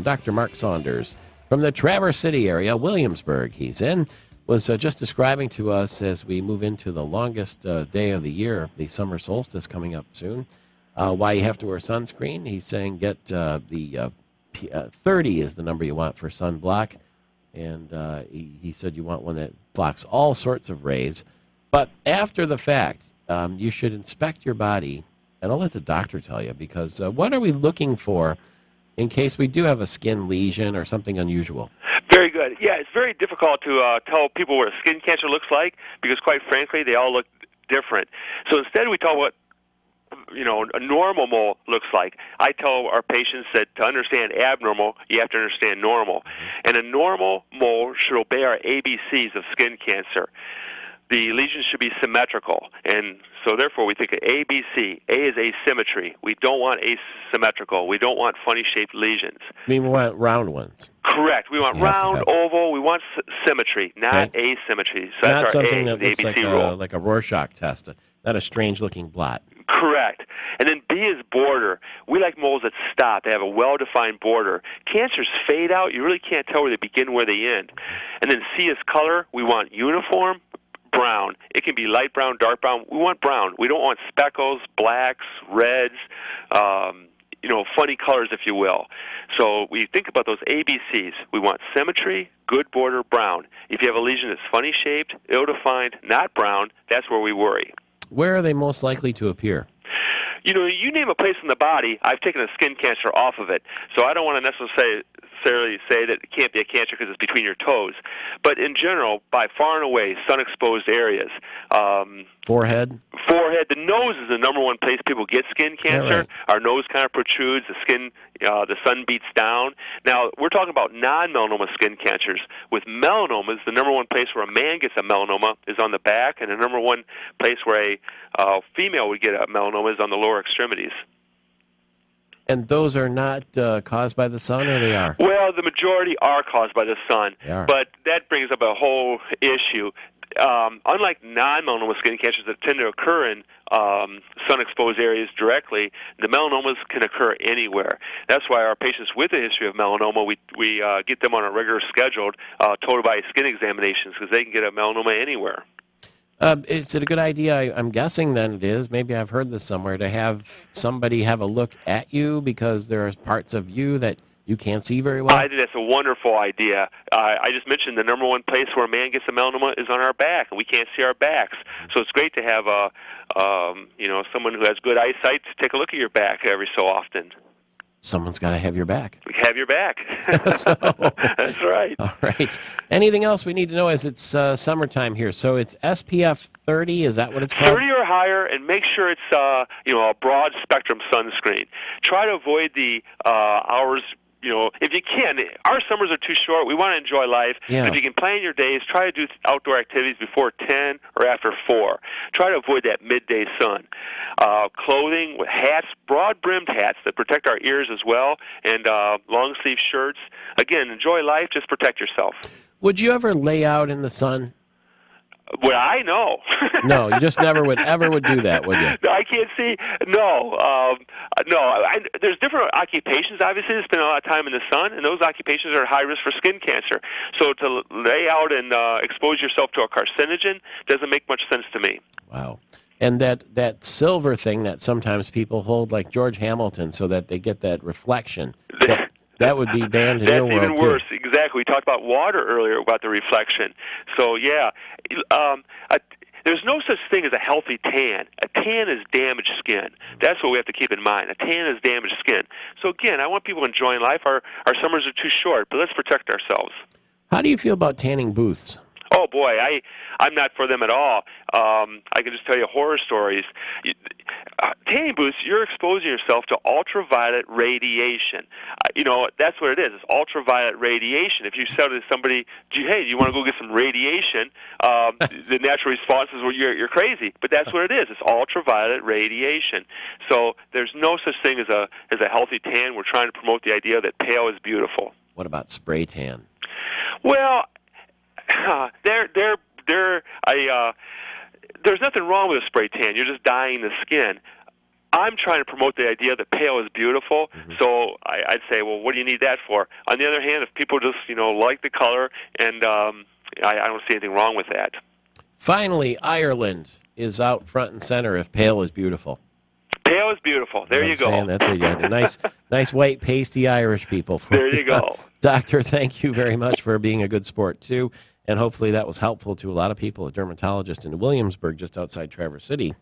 And Dr. Mark Saunders from the Traverse City area, Williamsburg, he's in, was just describing to us as we move into the longest day of the year, the summer solstice coming up soon, why you have to wear sunscreen. He's saying get the 30 is the number you want for sunblock. And he said you want one that blocks all sorts of rays. But after the fact, you should inspect your body, and I'll let the doctor tell you, because what are we looking for in case we do have a skin lesion or something unusual? Very good. Yeah, it's very difficult to tell people what a skin cancer looks like because, quite frankly, they all look different. So instead we talk about a normal mole looks like. I tell our patients that to understand abnormal, you have to understand normal. And a normal mole should obey our ABCs of skin cancer. The lesions should be symmetrical, and so therefore we think of ABC. A is asymmetry. We don't want asymmetrical. We don't want funny-shaped lesions. We want round ones. Correct. We want round, oval. We want symmetry, not asymmetry. So not that's our something A, that looks ABC rule. like a Rorschach test, not a strange-looking blot. Correct. And then B is border. We like moles that stop. They have a well-defined border. Cancers fade out. You really can't tell where they begin, where they end. And then C is color. We want uniform brown. It can be light brown, dark brown. We want brown. We don't want speckles, blacks, reds, funny colors, if you will. So we think about those ABCs. We want symmetry, good border, brown. If you have a lesion that's funny-shaped, ill-defined, not brown, that's where we worry. Where are they most likely to appear? You name a place in the body, I've taken a skin cancer off of it. So I don't want to necessarily say that it can't be a cancer because it's between your toes. But in general, by far and away, sun-exposed areas. Forehead? Forehead. The nose is the number one place people get skin cancer. Right? Our nose kind of protrudes. The skin, the sun beats down. Now, we're talking about non-melanoma skin cancers. With melanomas, the number one place where a man gets a melanoma is on the back, and the number one place where a female would get a melanoma is on the lower extremities. And those are not caused by the sun, or they are? Well, the majority are caused by the sun, but that brings up a whole issue. Unlike non-melanoma skin cancers that tend to occur in sun-exposed areas directly, the melanomas can occur anywhere. That's why our patients with a history of melanoma, we get them on a regular scheduled total body skin examinations because they can get a melanoma anywhere. Is it a good idea, I'm guessing then it is, maybe I've heard this somewhere, to have somebody have a look at you because there are parts of you that you can't see very well? I think that's a wonderful idea. I just mentioned the number one place where a man gets a melanoma is on our back, and we can't see our backs. So it's great to have someone who has good eyesight to take a look at your back every so often. Someone's got to have your back. We have your back. That's right. All right. Anything else we need to know as it's summertime here? So it's SPF 30, is that what it's called? 30 or higher, and make sure it's a broad spectrum sunscreen. Try to avoid the hours. If you can, our summers are too short. We want to enjoy life. Yeah. If you can plan your days, try to do outdoor activities before 10 or after 4. Try to avoid that midday sun. Clothing with hats, broad-brimmed hats that protect our ears as well, and long-sleeve shirts. Again, enjoy life. Just protect yourself. Would you ever lay out in the sun? Well, I know. No, you just never would do that, would you? No, I can't see. No. There's different occupations, obviously, that spend a lot of time in the sun, and those occupations are high risk for skin cancer. So to lay out and expose yourself to a carcinogen doesn't make much sense to me. Wow. And that silver thing that sometimes people hold, like George Hamilton, so that they get that reflection, that would be banned in your world, That's even worse. Too. Exactly. We talked about water earlier, about the reflection. So, yeah, there's no such thing as a healthy tan. A tan is damaged skin. That's what we have to keep in mind. A tan is damaged skin. So, again, I want people enjoying life. Our summers are too short, but let's protect ourselves. How do you feel about tanning booths? Oh, boy, I'm not for them at all. I can just tell you horror stories. Tanning booths, you're exposing yourself to ultraviolet radiation. That's what it is. It's ultraviolet radiation. If you say to somebody, hey, do you want to go get some radiation? The natural response is, well, you're crazy. But that's what it is. It's ultraviolet radiation. So there's no such thing as a healthy tan. We're trying to promote the idea that pale is beautiful. What about spray tan? Well, there's nothing wrong with a spray tan. You're just dyeing the skin. I'm trying to promote the idea that pale is beautiful, so I'd say, well, what do you need that for? On the other hand, if people just, like the color, and I don't see anything wrong with that. Finally, Ireland is out front and center if pale is beautiful. Pale is beautiful. There you go. That's what you got. Nice white, pasty Irish people. There you go. Doctor, thank you very much for being a good sport, too. And hopefully that was helpful to a lot of people, a dermatologist in Williamsburg, just outside Traverse City.